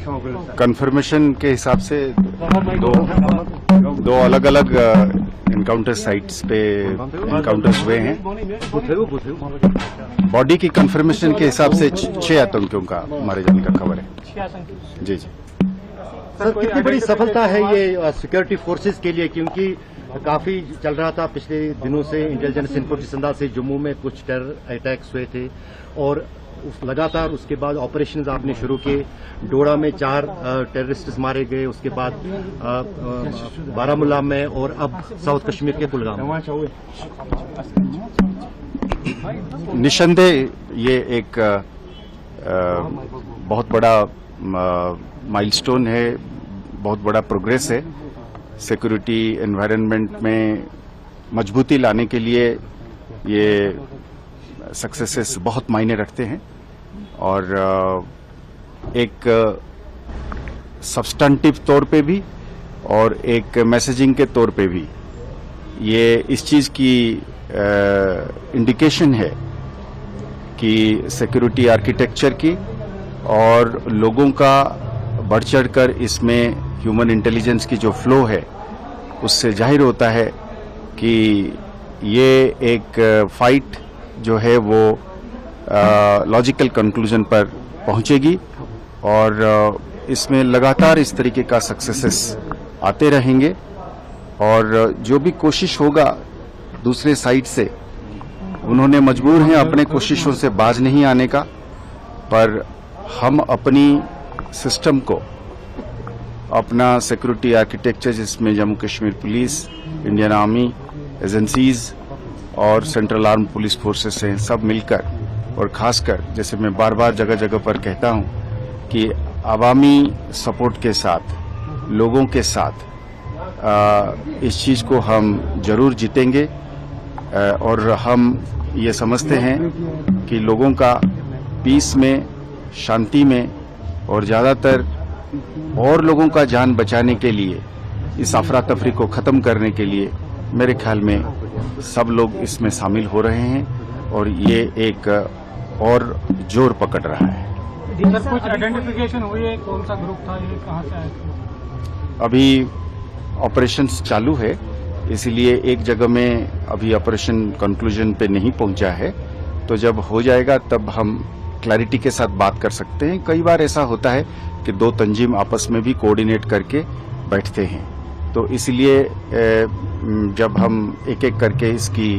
Confirmation के हिसाब से दो अलग अलग इनकाउंटर साइट्स पे इनकाउंटर्स हुए हैं। बॉडी की कंफर्मेशन के हिसाब से 6 आतंकियों का मारे जाने का खबर है। जी जी सर, कितनी बड़ी सफलता है ये सिक्योरिटी फोर्सेस के लिए, क्योंकि काफी चल रहा था पिछले दिनों से इंटेलिजेंस इनपुट जिस अंदाज से जम्मू में कुछ टेरर अटैक्स हुए थे और लगातार उसके बाद ऑपरेशंस आपने शुरू किए। डोडा में 4 टेररिस्ट मारे गए, उसके बाद बारामूला में और अब साउथ कश्मीर के कुलगाम में। निसंदेह ये एक बहुत बड़ा माइलस्टोन है, बहुत बड़ा प्रोग्रेस है। सिक्योरिटी एनवायरनमेंट में मजबूती लाने के लिए ये सक्सेसेस बहुत मायने रखते हैं और एक सब्सटेंटिव तौर पे भी और एक मैसेजिंग के तौर पे भी ये इस चीज की इंडिकेशन है कि सिक्योरिटी आर्किटेक्चर की और लोगों का बढ़ चढ़कर इसमें ह्यूमन इंटेलिजेंस की जो फ्लो है उससे जाहिर होता है कि ये एक फाइट जो है वो लॉजिकल कंक्लूजन पर पहुंचेगी और इसमें लगातार इस तरीके का सक्सेसेस आते रहेंगे और जो भी कोशिश होगा दूसरे साइड से, उन्होंने मजबूर हैं अपने कोशिशों से बाज नहीं आने का, पर हम अपनी सिस्टम को, अपना सिक्योरिटी आर्किटेक्चर जिसमें Jammu Kashmir police, Indian army, agencies और सेंट्रल आर्म पुलिस फोर्सेस हैं, सब मिलकर और खासकर जैसे मैं बार बार जगह जगह पर कहता हूं कि आवामी सपोर्ट के साथ, लोगों के साथ इस चीज को हम जरूर जीतेंगे और हम ये समझते हैं कि लोगों का पीस में, शांति में और ज्यादातर और लोगों का जान बचाने के लिए, इस अफरा तफरी को खत्म करने के लिए मेरे ख्याल में सब लोग इसमें शामिल हो रहे हैं और ये एक और जोर पकड़ रहा है। सर, कुछ आइडेंटिफिकेशन हुई है, कौन सा ग्रुप था, ये कहां से आया? अभी ऑपरेशंस चालू है, इसलिए एक जगह में अभी ऑपरेशन कंक्लूजन पे नहीं पहुंचा है, तो जब हो जाएगा तब हम क्लैरिटी के साथ बात कर सकते हैं। कई बार ऐसा होता है कि 2 तंजीम आपस में भी कोऑर्डिनेट करके बैठते हैं, तो इसलिए जब हम एक एक करके इसकी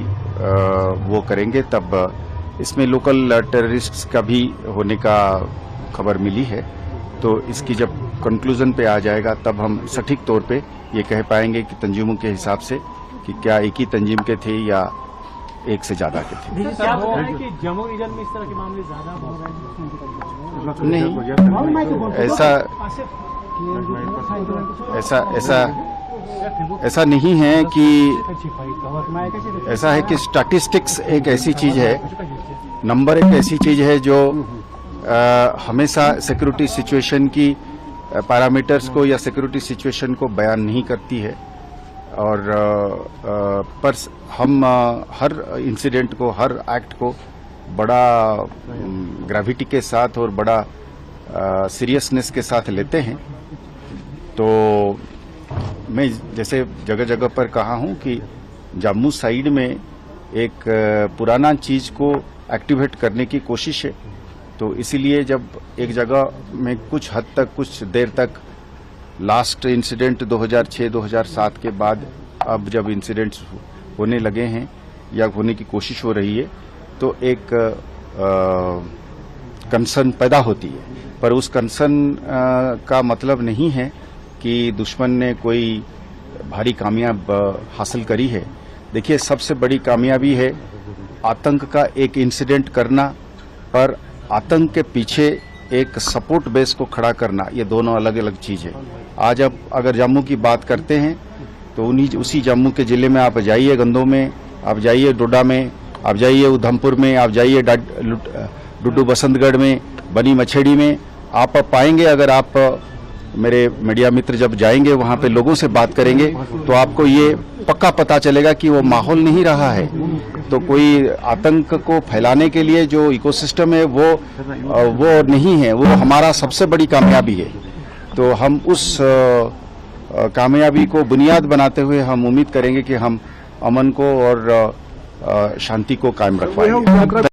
वो करेंगे तब इसमें लोकल टेररिस्ट्स का भी होने का खबर मिली है, तो इसकी जब कंक्लूजन पे आ जाएगा तब हम सटीक तौर पे ये कह पाएंगे कि तंजीमों के हिसाब से कि क्या एक ही तंजीम के थे या एक से ज्यादा के थे। क्या हो रहा है कि जम्मू रीजन में इस तरह के मामले ज्यादा हो रहे हैं? नहीं, ऐसा नहीं है कि ऐसा है कि स्टैटिस्टिक्स एक ऐसी चीज है, नंबर एक ऐसी चीज है जो हमेशा सिक्योरिटी सिचुएशन की पैरामीटर्स को या सिक्योरिटी सिचुएशन को बयान नहीं करती है और पर हम हर इंसिडेंट को, हर एक्ट को बड़ा ग्रेविटी के साथ और बड़ा सीरियसनेस के साथ लेते हैं। तो मैं जैसे जगह जगह पर कहा हूं कि जम्मू साइड में एक पुराना चीज को एक्टिवेट करने की कोशिश है, तो इसीलिए जब एक जगह में कुछ हद तक, कुछ देर तक, लास्ट इंसिडेंट 2006-2007 के बाद अब जब इंसिडेंट्स होने लगे हैं या होने की कोशिश हो रही है, तो एक कंसर्न पैदा होती है, पर उस कंसर्न का मतलब नहीं है कि दुश्मन ने कोई भारी कामयाब हासिल करी है। देखिए, सबसे बड़ी कामयाबी है आतंक का एक इंसिडेंट करना, पर आतंक के पीछे एक सपोर्ट बेस को खड़ा करना, ये दोनों अलग अलग चीज है। आज अब अगर जम्मू की बात करते हैं तो उसी जम्मू के जिले में आप जाइए, गंदों में आप जाइए, डोडा में आप जाइए, उधमपुर में आप जाइए, डुड्डू बसंतगढ़ में, बनी मछेड़ी में, आप पाएंगे, अगर आप मेरे मीडिया मित्र जब जाएंगे वहां पे लोगों से बात करेंगे तो आपको ये पक्का पता चलेगा कि वो माहौल नहीं रहा है। तो कोई आतंक को फैलाने के लिए जो इकोसिस्टम है वो नहीं है, वो हमारा सबसे बड़ी कामयाबी है। तो हम उस कामयाबी को बुनियाद बनाते हुए हम उम्मीद करेंगे कि हम अमन को और शांति को कायम रखवाएंगे।